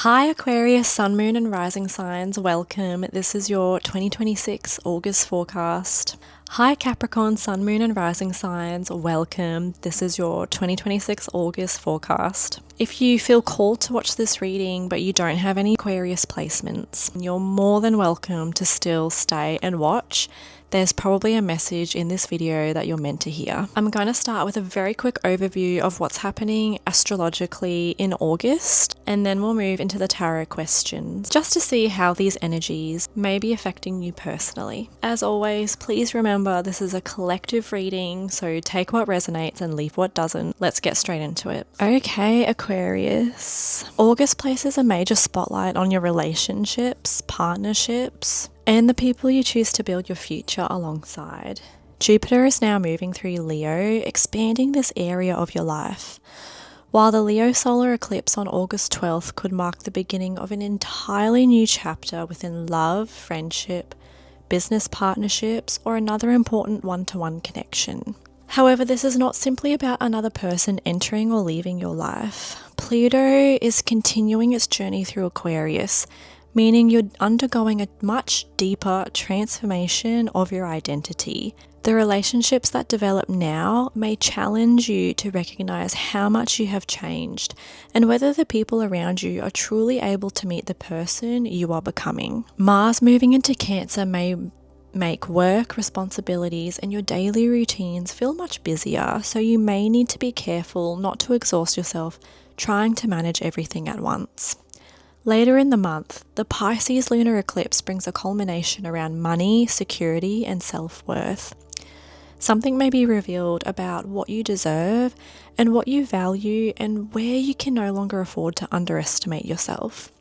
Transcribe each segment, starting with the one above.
Hi Aquarius, Sun, Moon and Rising signs, welcome. This is your 2026 August forecast. Hi Capricorn, Sun, Moon and Rising signs, welcome. This is your 2026 August forecast. If you feel called to watch this reading but you don't have any Aquarius placements, you're more than welcome to still stay and watch. There's probably a message in this video that you're meant to hear. I'm going to start with a very quick overview of what's happening astrologically in August, and then we'll move into the tarot questions, just to see how these energies may be affecting you personally. As always, please remember this is a collective reading, so take what resonates and leave what doesn't. Let's get straight into it. Okay, Aquarius. August places a major spotlight on your relationships, partnerships, and the people you choose to build your future alongside. Jupiter is now moving through Leo, expanding this area of your life. While the Leo solar eclipse on August 12th could mark the beginning of an entirely new chapter within love, friendship, business partnerships, or another important one-to-one connection. However, this is not simply about another person entering or leaving your life. Pluto is continuing its journey through Aquarius, meaning you're undergoing a much deeper transformation of your identity. The relationships that develop now may challenge you to recognize how much you have changed and whether the people around you are truly able to meet the person you are becoming. Mars moving into Cancer may make work, responsibilities, and your daily routines feel much busier, so you may need to be careful not to exhaust yourself trying to manage everything at once. Later in the month, the Pisces lunar eclipse brings a culmination around money, security, and self-worth. Something may be revealed about what you deserve and what you value and where you can no longer afford to underestimate yourself.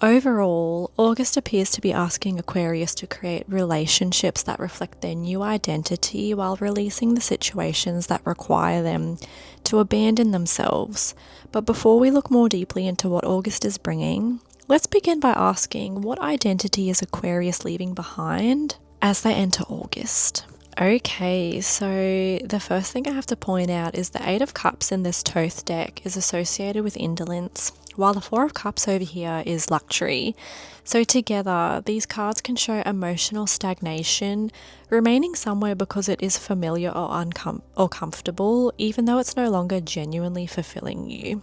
Overall, August appears to be asking Aquarius to create relationships that reflect their new identity while releasing the situations that require them to abandon themselves. But before we look more deeply into what August is bringing, let's begin by asking, what identity is Aquarius leaving behind as they enter August? Okay, so the first thing I have to point out is the Eight of Cups in this Thoth deck is associated with indolence, while the Four of Cups over here is luxury. So together, these cards can show emotional stagnation, remaining somewhere because it is familiar or comfortable, even though it's no longer genuinely fulfilling you.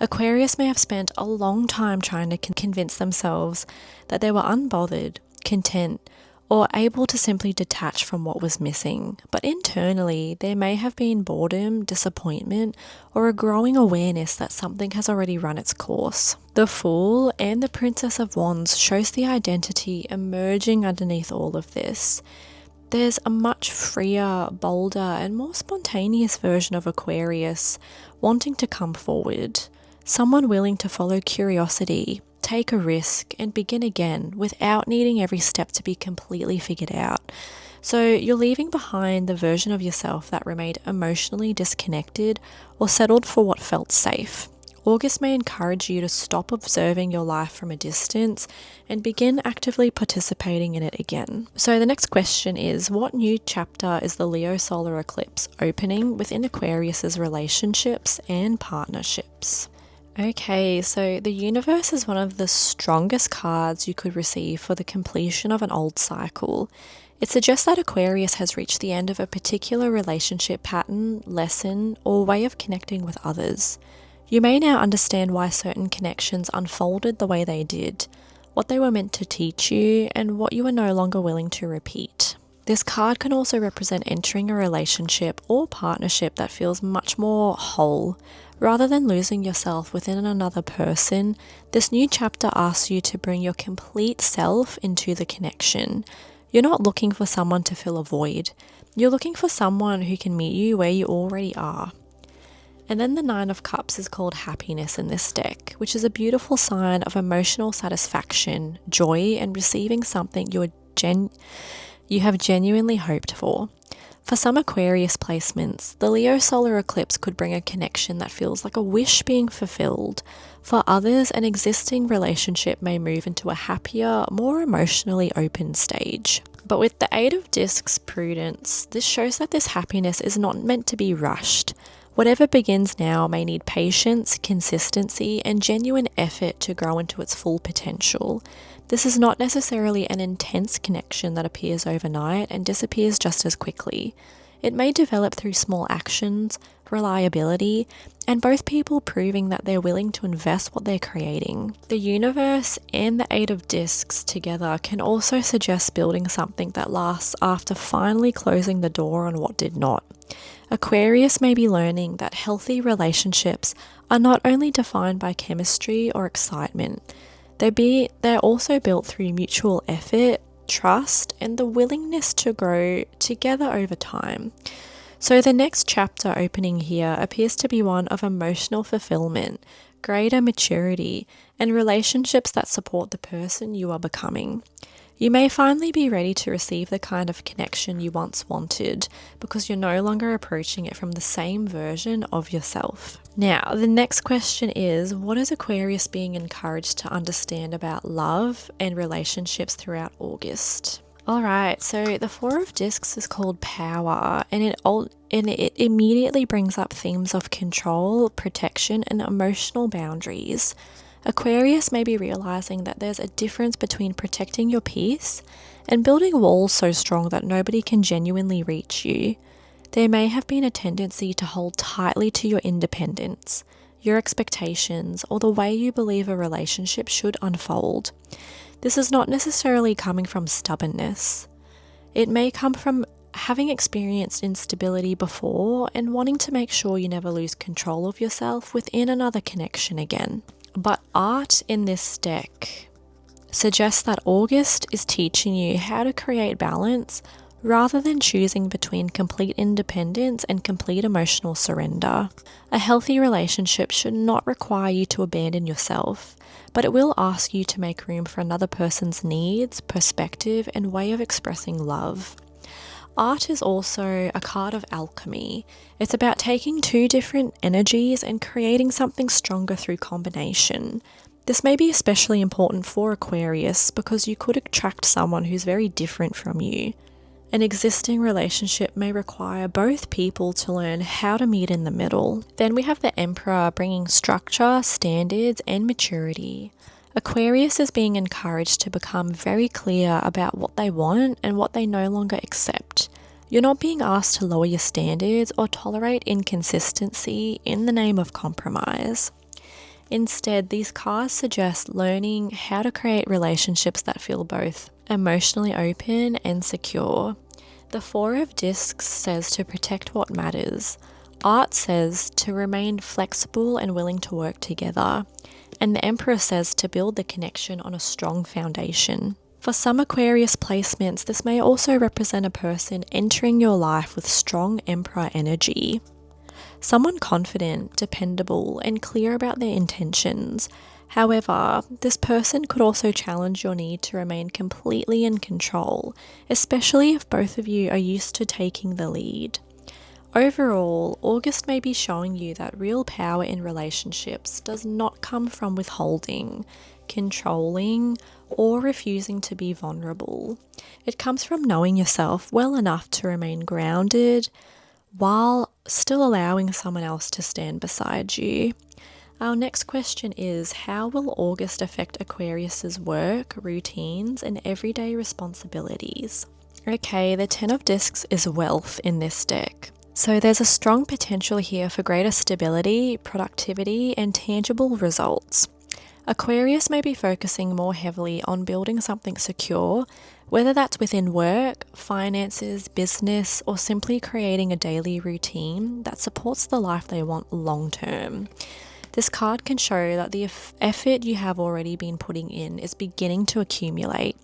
Aquarius may have spent a long time trying to convince themselves that they were unbothered, content, or able to simply detach from what was missing. But internally, there may have been boredom, disappointment, or a growing awareness that something has already run its course. The Fool and the Princess of Wands shows the identity emerging underneath all of this. There's a much freer, bolder, and more spontaneous version of Aquarius wanting to come forward. Someone willing to follow curiosity, take a risk, and begin again without needing every step to be completely figured out. So you're leaving behind the version of yourself that remained emotionally disconnected or settled for what felt safe. August may encourage you to stop observing your life from a distance and begin actively participating in it again. So the next question is, what new chapter is the Leo solar eclipse opening within Aquarius's relationships and partnerships? Okay, so the universe is one of the strongest cards you could receive for the completion of an old cycle. It suggests that Aquarius has reached the end of a particular relationship pattern, lesson, or way of connecting with others. You may now understand why certain connections unfolded the way they did, what they were meant to teach you, and what you are no longer willing to repeat. This card can also represent entering a relationship or partnership that feels much more whole. Rather than losing yourself within another person, this new chapter asks you to bring your complete self into the connection. You're not looking for someone to fill a void. You're looking for someone who can meet you where you already are. And then the Nine of Cups is called happiness in this deck, which is a beautiful sign of emotional satisfaction, joy, and receiving something you have genuinely hoped for. For some Aquarius placements, the Leo solar eclipse could bring a connection that feels like a wish being fulfilled. For others, an existing relationship may move into a happier, more emotionally open stage. But with the Eight of Discs prudence, this shows that this happiness is not meant to be rushed. Whatever begins now may need patience, consistency, and genuine effort to grow into its full potential. This is not necessarily an intense connection that appears overnight and disappears just as quickly. It may develop through small actions, reliability, and both people proving that they're willing to invest what they're creating. The universe and the Eight of Discs together can also suggest building something that lasts after finally closing the door on what did not. Aquarius may be learning that healthy relationships are not only defined by chemistry or excitement, they're also built through mutual effort, trust, and the willingness to grow together over time. So the next chapter opening here appears to be one of emotional fulfillment, greater maturity, and relationships that support the person you are becoming. You may finally be ready to receive the kind of connection you once wanted because you're no longer approaching it from the same version of yourself. Now, the next question is, what is Aquarius being encouraged to understand about love and relationships throughout August? Alright, so the Four of Discs is called power, and it immediately brings up themes of control, protection, and emotional boundaries. Aquarius may be realizing that there's a difference between protecting your peace and building walls so strong that nobody can genuinely reach you. There may have been a tendency to hold tightly to your independence, your expectations, or the way you believe a relationship should unfold. This is not necessarily coming from stubbornness. It may come from having experienced instability before and wanting to make sure you never lose control of yourself within another connection again. But art in this deck suggests that August is teaching you how to create balance rather than choosing between complete independence and complete emotional surrender. A healthy relationship should not require you to abandon yourself, but it will ask you to make room for another person's needs, perspective, and way of expressing love. Art is also a card of alchemy. It's about taking two different energies and creating something stronger through combination. This may be especially important for Aquarius because you could attract someone who's very different from you. An existing relationship may require both people to learn how to meet in the middle. Then we have the Emperor bringing structure, standards, and maturity. Aquarius is being encouraged to become very clear about what they want and what they no longer accept. You're not being asked to lower your standards or tolerate inconsistency in the name of compromise. Instead, these cards suggest learning how to create relationships that feel both emotionally open and secure. The Four of Discs says to protect what matters. Art says to remain flexible and willing to work together. And the Emperor says to build the connection on a strong foundation. For some Aquarius placements, this may also represent a person entering your life with strong Emperor energy. Someone confident, dependable, and clear about their intentions. However, this person could also challenge your need to remain completely in control, especially if both of you are used to taking the lead. Overall, August may be showing you that real power in relationships does not come from withholding, controlling, or refusing to be vulnerable. It comes from knowing yourself well enough to remain grounded while still allowing someone else to stand beside you. Our next question is, how will August affect Aquarius's work, routines, and everyday responsibilities? Okay, the Ten of Discs is wealth in this deck. So there's a strong potential here for greater stability, productivity, and tangible results. Aquarius may be focusing more heavily on building something secure, whether that's within work, finances, business, or simply creating a daily routine that supports the life they want long term. This card can show that the effort you have already been putting in is beginning to accumulate.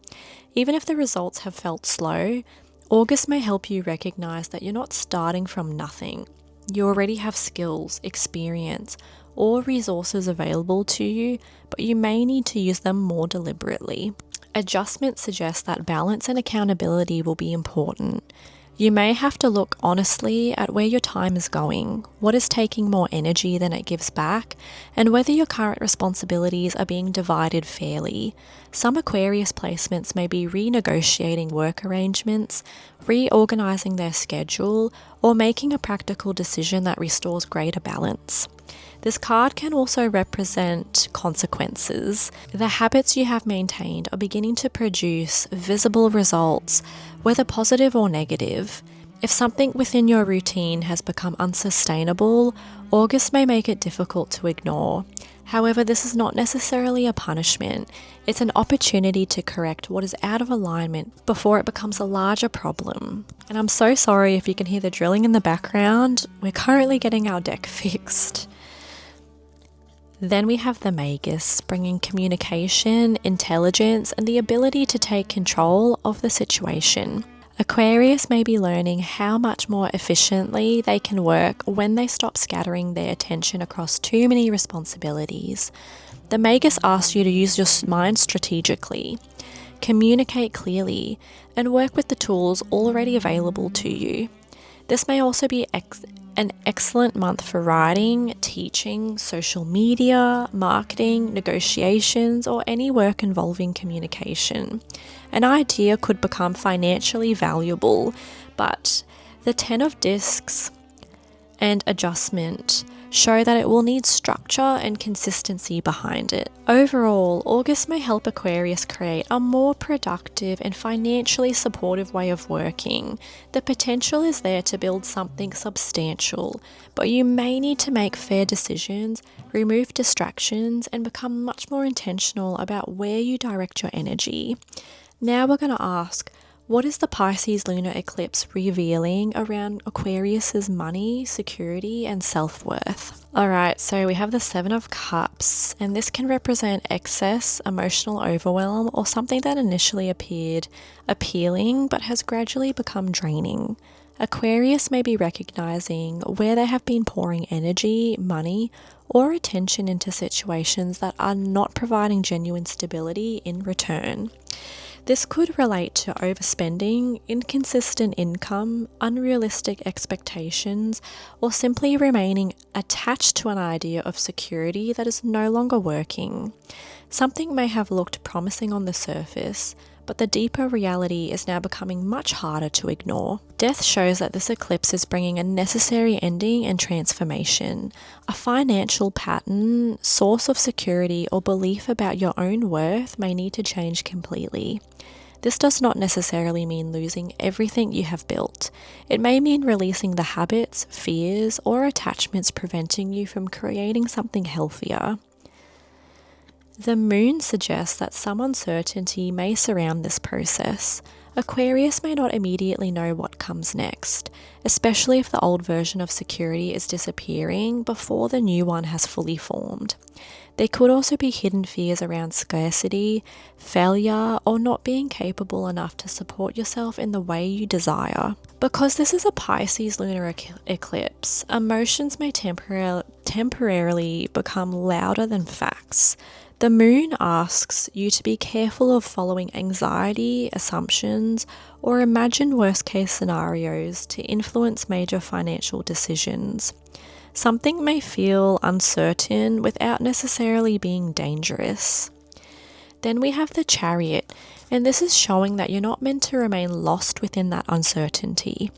Even if the results have felt slow, August may help you recognize that you're not starting from nothing. You already have skills, experience, or resources available to you, but you may need to use them more deliberately. Adjustment suggests that balance and accountability will be important. You may have to look honestly at where your time is going, what is taking more energy than it gives back, and whether your current responsibilities are being divided fairly. Some Aquarius placements may be renegotiating work arrangements, reorganizing their schedule, or making a practical decision that restores greater balance. This card can also represent consequences. The habits you have maintained are beginning to produce visible results, whether positive or negative. If something within your routine has become unsustainable, August may make it difficult to ignore. However, this is not necessarily a punishment. It's an opportunity to correct what is out of alignment before it becomes a larger problem. And I'm so sorry if you can hear the drilling in the background. We're currently getting our deck fixed. Then we have the Magus, bringing communication, intelligence, and the ability to take control of the situation. Aquarius may be learning how much more efficiently they can work when they stop scattering their attention across too many responsibilities. The Magus asks you to use your mind strategically, communicate clearly, and work with the tools already available to you. This may also be an excellent month for writing, teaching, social media, marketing, negotiations, or any work involving communication. An idea could become financially valuable, but the Ten of Discs and adjustment show that it will need structure and consistency behind it. Overall, August may help Aquarius create a more productive and financially supportive way of working. The potential is there to build something substantial, but you may need to make fair decisions, remove distractions, and become much more intentional about where you direct your energy. Now we're going to ask, what is the Pisces lunar eclipse revealing around Aquarius's money, security, and self-worth? Alright, so we have the Seven of Cups, and this can represent excess, emotional overwhelm, or something that initially appeared appealing but has gradually become draining. Aquarius may be recognizing where they have been pouring energy, money, or attention into situations that are not providing genuine stability in return. This could relate to overspending, inconsistent income, unrealistic expectations, or simply remaining attached to an idea of security that is no longer working. Something may have looked promising on the surface, but the deeper reality is now becoming much harder to ignore. Death shows that this eclipse is bringing a necessary ending and transformation. A financial pattern, source of security, or belief about your own worth may need to change completely. This does not necessarily mean losing everything you have built. It may mean releasing the habits, fears, or attachments preventing you from creating something healthier. The moon suggests that some uncertainty may surround this process. Aquarius may not immediately know what comes next, especially if the old version of security is disappearing before the new one has fully formed. There could also be hidden fears around scarcity, failure, or not being capable enough to support yourself in the way you desire. Because this is a Pisces lunar eclipse, emotions may temporarily become louder than facts. The moon asks you to be careful of following anxiety, assumptions, or imagine worst-case scenarios to influence major financial decisions. Something may feel uncertain without necessarily being dangerous. Then we have the Chariot, and this is showing that you're not meant to remain lost within that uncertainty.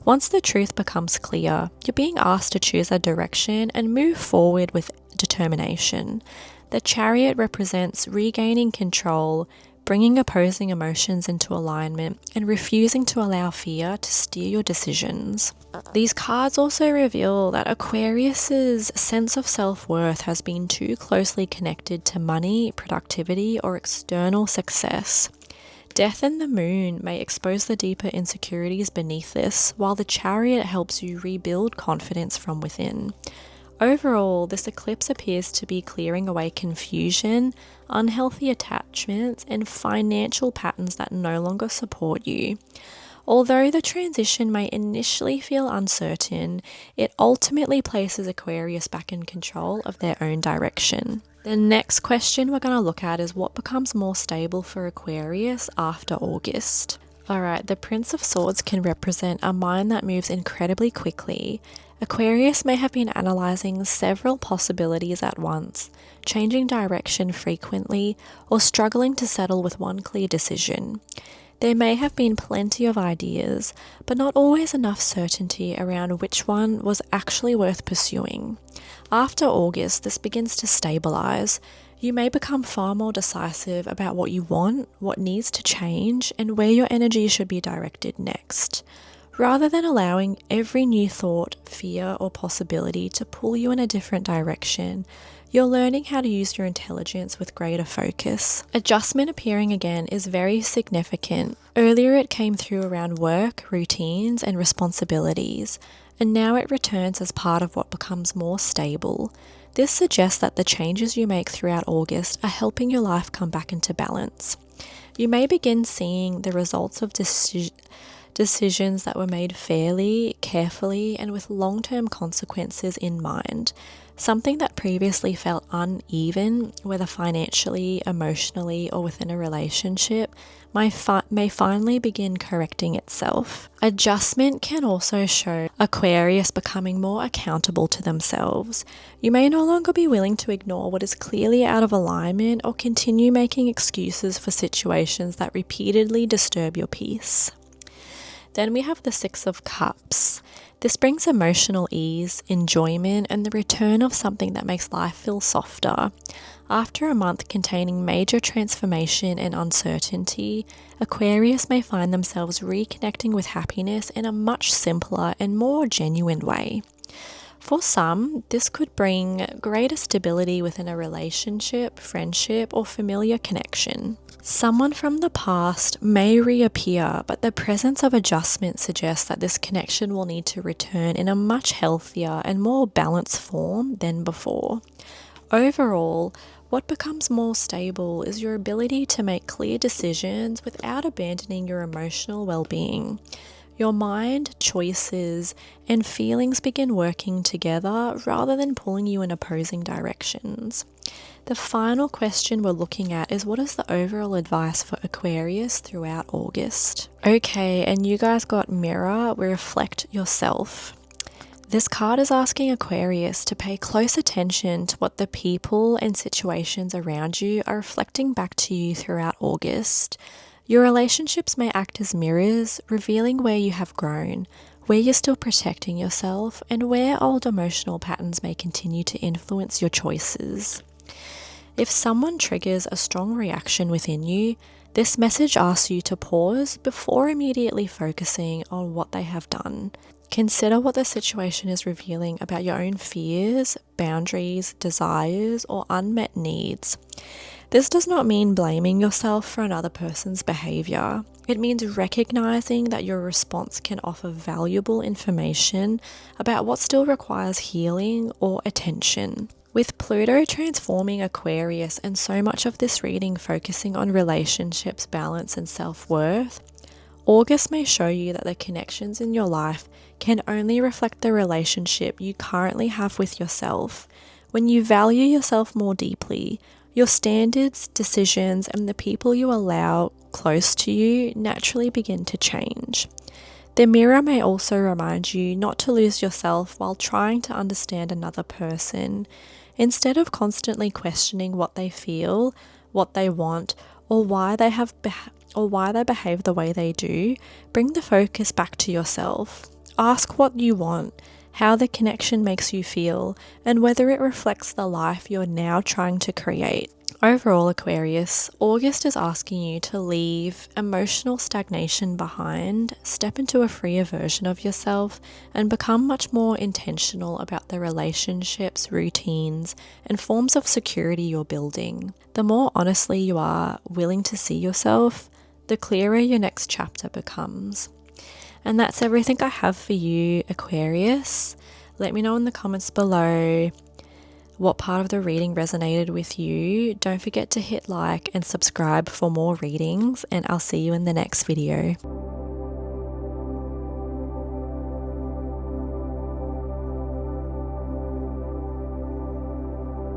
Once the truth becomes clear, you're being asked to choose a direction and move forward with determination. The Chariot represents regaining control, bringing opposing emotions into alignment, and refusing to allow fear to steer your decisions. These cards also reveal that Aquarius's sense of self-worth has been too closely connected to money, productivity, or external success. Death and the moon may expose the deeper insecurities beneath this, while the Chariot helps you rebuild confidence from within. Overall, this eclipse appears to be clearing away confusion, unhealthy attachments, and financial patterns that no longer support you. Although the transition may initially feel uncertain, it ultimately places Aquarius back in control of their own direction. The next question we're going to look at is what becomes more stable for Aquarius after August. Alright, the Prince of Swords can represent a mind that moves incredibly quickly. Aquarius may have been analysing several possibilities at once, changing direction frequently, or struggling to settle with one clear decision. There may have been plenty of ideas, but not always enough certainty around which one was actually worth pursuing. After August, this begins to stabilise. You may become far more decisive about what you want, what needs to change, and where your energy should be directed next. Rather than allowing every new thought, fear, or possibility to pull you in a different direction, you're learning how to use your intelligence with greater focus. Adjustment appearing again is very significant. Earlier it came through around work, routines, and responsibilities, and now it returns as part of what becomes more stable. This suggests that the changes you make throughout August are helping your life come back into balance. You may begin seeing the results of decisions that were made fairly, carefully, and with long-term consequences in mind. Something that previously felt uneven, whether financially, emotionally, or within a relationship, may finally begin correcting itself. Adjustment can also show Aquarius becoming more accountable to themselves. You may no longer be willing to ignore what is clearly out of alignment or continue making excuses for situations that repeatedly disturb your peace. Then we have the Six of Cups. This brings emotional ease, enjoyment, and the return of something that makes life feel softer. After a month containing major transformation and uncertainty, Aquarius may find themselves reconnecting with happiness in a much simpler and more genuine way. For some, this could bring greater stability within a relationship, friendship, or familiar connection. Someone from the past may reappear, but the presence of adjustment suggests that this connection will need to return in a much healthier and more balanced form than before. Overall, what becomes more stable is your ability to make clear decisions without abandoning your emotional well-being. Your mind, choices, and feelings begin working together rather than pulling you in opposing directions. The final question we're looking at is, what is the overall advice for Aquarius throughout August? Okay, and you guys got Mirror, reflect yourself. This card is asking Aquarius to pay close attention to what the people and situations around you are reflecting back to you throughout August. Your relationships may act as mirrors, revealing where you have grown, where you're still protecting yourself, and where old emotional patterns may continue to influence your choices. If someone triggers a strong reaction within you, this message asks you to pause before immediately focusing on what they have done. Consider what the situation is revealing about your own fears, boundaries, desires, or unmet needs. This does not mean blaming yourself for another person's behavior. It means recognizing that your response can offer valuable information about what still requires healing or attention. With Pluto transforming Aquarius and so much of this reading focusing on relationships, balance, and self-worth, August may show you that the connections in your life can only reflect the relationship you currently have with yourself. When you value yourself more deeply, your standards, decisions, and the people you allow close to you naturally begin to change. The mirror may also remind you not to lose yourself while trying to understand another person. Instead of constantly questioning what they feel, what they want, or why they behave the way they do, bring the focus back to yourself. Ask what you want, how the connection makes you feel, and whether it reflects the life you're now trying to create. Overall, Aquarius, August is asking you to leave emotional stagnation behind, step into a freer version of yourself, and become much more intentional about the relationships, routines, and forms of security you're building. The more honestly you are willing to see yourself, the clearer your next chapter becomes. And that's everything I have for you, Aquarius. Let me know in the comments below what part of the reading resonated with you. Don't forget to hit like and subscribe for more readings, and I'll see you in the next video.